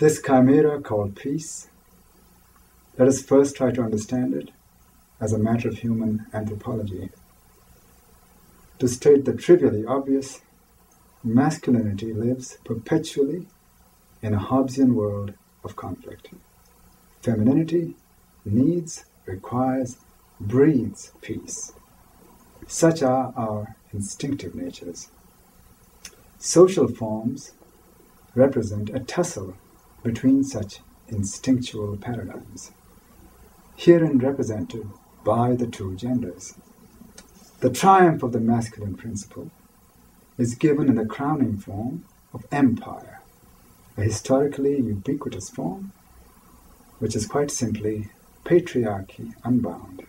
This chimera called peace, let us first try to understand it as a matter of human anthropology. To state the trivially obvious, masculinity lives perpetually in a Hobbesian world of conflict. Femininity needs, requires, breeds peace. Such are our instinctive natures. Social forms represent a tussle between such instinctual paradigms, herein represented by the two genders. The triumph of the masculine principle is given in the crowning form of empire, a historically ubiquitous form, which is quite simply patriarchy unbound.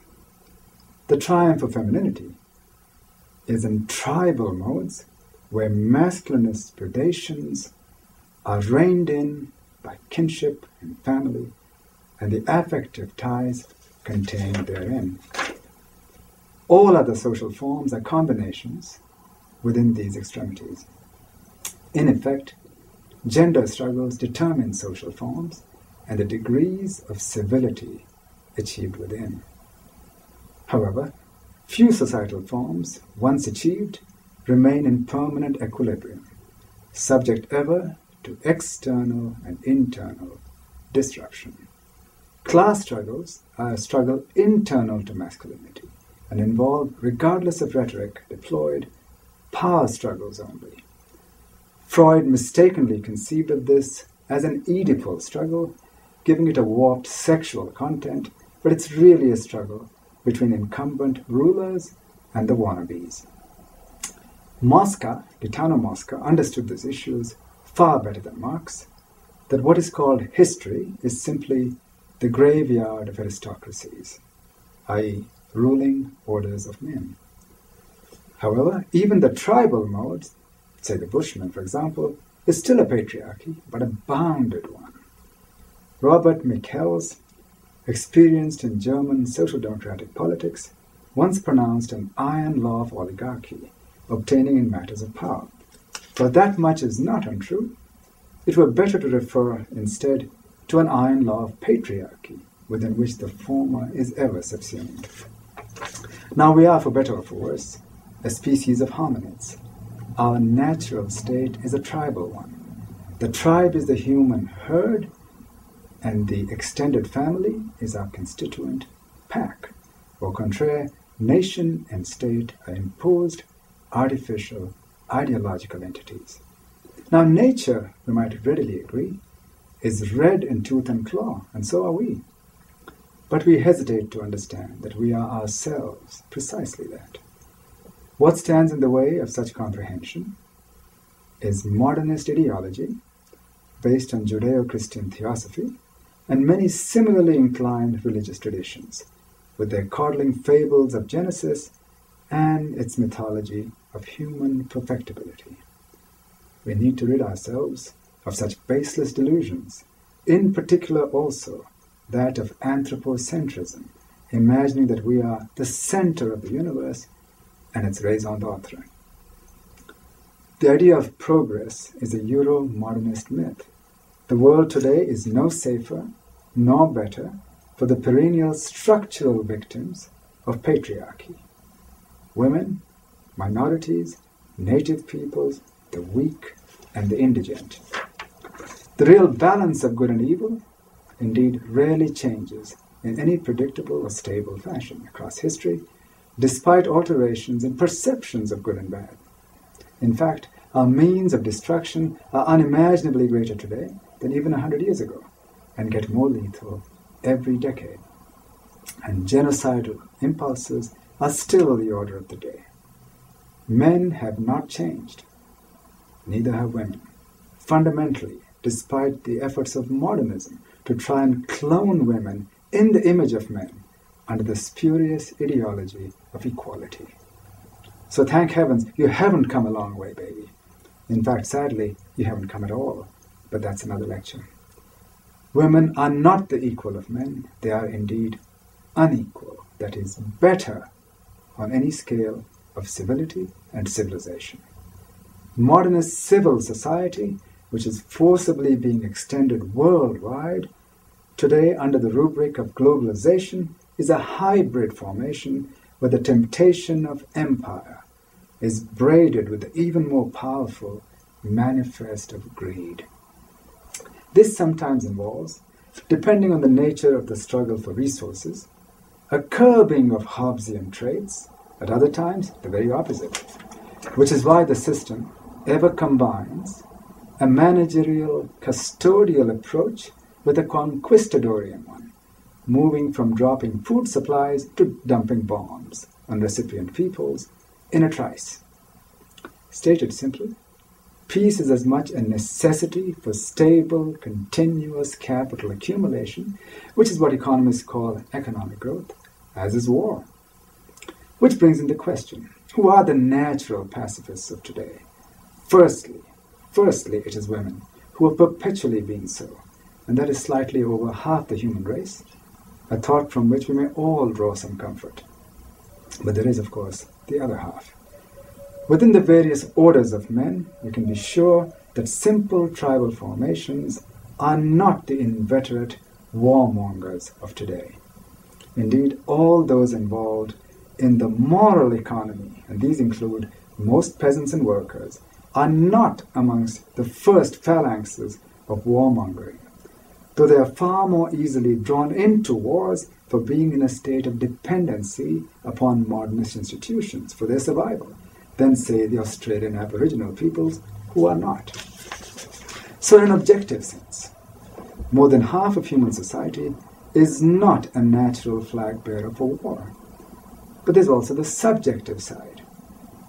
The triumph of femininity is in tribal modes where masculinist predations are reined in by kinship and family and the affective ties contained therein. All other social forms are combinations within these extremities. In effect, gender struggles determine social forms and the degrees of civility achieved within. However, few societal forms, once achieved, remain in permanent equilibrium, subject ever to external and internal disruption. Class struggles are a struggle internal to masculinity and involve, regardless of rhetoric deployed, power struggles only. Freud mistakenly conceived of this as an Oedipal struggle, giving it a warped sexual content, but it's really a struggle between incumbent rulers and the wannabes. Gaetano Mosca understood these issues far better than Marx, that what is called history is simply the graveyard of aristocracies, i.e., ruling orders of men. However, even the tribal modes, say the Bushmen, for example, is still a patriarchy, but a bounded one. Robert Michels, experienced in German social democratic politics, once pronounced an iron law of oligarchy, obtaining in matters of power. But that much is not untrue. It were better to refer instead to an iron law of patriarchy, within which the former is ever subsumed. Now we are, for better or for worse, a species of hominids. Our natural state is a tribal one. The tribe is the human herd, and the extended family is our constituent pack. Au contraire, nation and state are imposed, artificial, ideological entities. Now nature, we might readily agree, is red in tooth and claw, and so are we. But we hesitate to understand that we are ourselves precisely that. What stands in the way of such comprehension is modernist ideology based on Judeo-Christian theosophy and many similarly inclined religious traditions, with their coddling fables of Genesis and its mythology of human perfectibility. We need to rid ourselves of such baseless delusions, in particular also that of anthropocentrism, imagining that we are the center of the universe and its raison d'etre. The idea of progress is a Euro-modernist myth. The world today is no safer nor better for the perennial structural victims of patriarchy. Women, minorities, native peoples, the weak, and the indigent. The real balance of good and evil, indeed, rarely changes in any predictable or stable fashion across history, despite alterations in perceptions of good and bad. In fact, our means of destruction are unimaginably greater today than even 100 years ago, and get more lethal every decade. And genocidal impulses are still the order of the day. Men have not changed, neither have women. Fundamentally, despite the efforts of modernism to try and clone women in the image of men under the spurious ideology of equality. So thank heavens, you haven't come a long way, baby. In fact, sadly, you haven't come at all, but that's another lecture. Women are not the equal of men. They are indeed unequal, that is, better on any scale of civility and civilization. Modernist civil society which is forcibly being extended worldwide, today under the rubric of globalization, is a hybrid formation where the temptation of empire is braided with the even more powerful manifest of greed. This sometimes involves, depending on the nature of the struggle for resources, a curbing of Hobbesian traits, at other times the very opposite, which is why the system ever combines a managerial, custodial approach with a conquistadorian one, moving from dropping food supplies to dumping bombs on recipient peoples in a trice. Stated simply, peace is as much a necessity for stable, continuous capital accumulation, which is what economists call economic growth, as is war. Which brings into question, who are the natural pacifists of today? Firstly, it is women, who are perpetually being so, and that is slightly over half the human race, a thought from which we may all draw some comfort. But there is, of course, the other half. Within the various orders of men, we can be sure that simple tribal formations are not the inveterate warmongers of today. Indeed, all those involved in the moral economy, and these include most peasants and workers, are not amongst the first phalanxes of warmongering, though they are far more easily drawn into wars for being in a state of dependency upon modernist institutions for their survival than, say, the Australian Aboriginal peoples who are not. So in an objective sense, more than half of human society is not a natural flag bearer for war. But there's also the subjective side.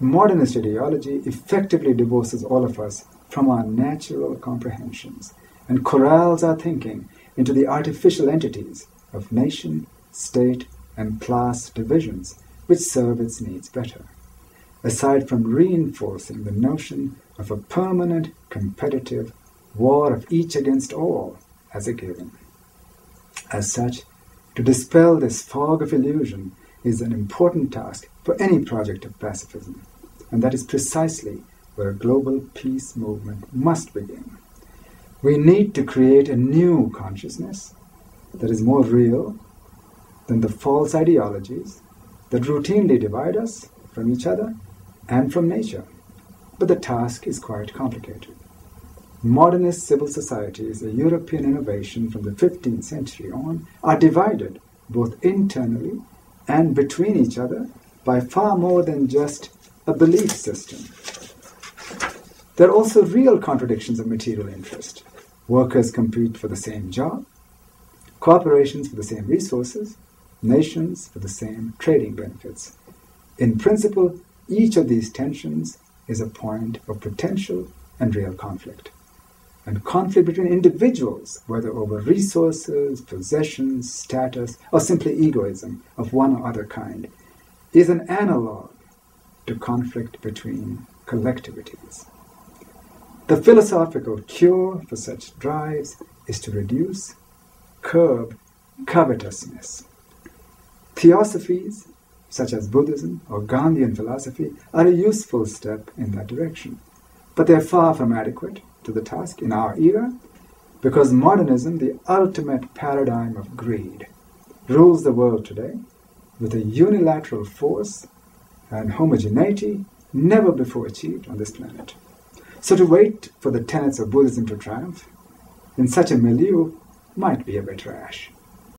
Modernist ideology effectively divorces all of us from our natural comprehensions and corrals our thinking into the artificial entities of nation, state, and class divisions which serve its needs better, aside from reinforcing the notion of a permanent, competitive war of each against all as a given. As such, to dispel this fog of illusion is an important task for any project of pacifism, and that is precisely where a global peace movement must begin. We need to create a new consciousness that is more real than the false ideologies that routinely divide us from each other and from nature. But the task is quite complicated. Modernist civil societies, a European innovation from the 15th century on, are divided both internally and between each other by far more than just a belief system. There are also real contradictions of material interest. Workers compete for the same job, corporations for the same resources, nations for the same trading benefits. In principle, each of these tensions is a point of potential and real conflict. And conflict between individuals, whether over resources, possessions, status, or simply egoism of one or other kind, is an analog to conflict between collectivities. The philosophical cure for such drives is to reduce, curb covetousness. Theosophies, such as Buddhism or Gandhian philosophy, are a useful step in that direction, but they are far from adequate to the task in our era, because modernism, the ultimate paradigm of greed, rules the world today with a unilateral force and homogeneity never before achieved on this planet. So to wait for the tenets of Buddhism to triumph in such a milieu might be a bit rash.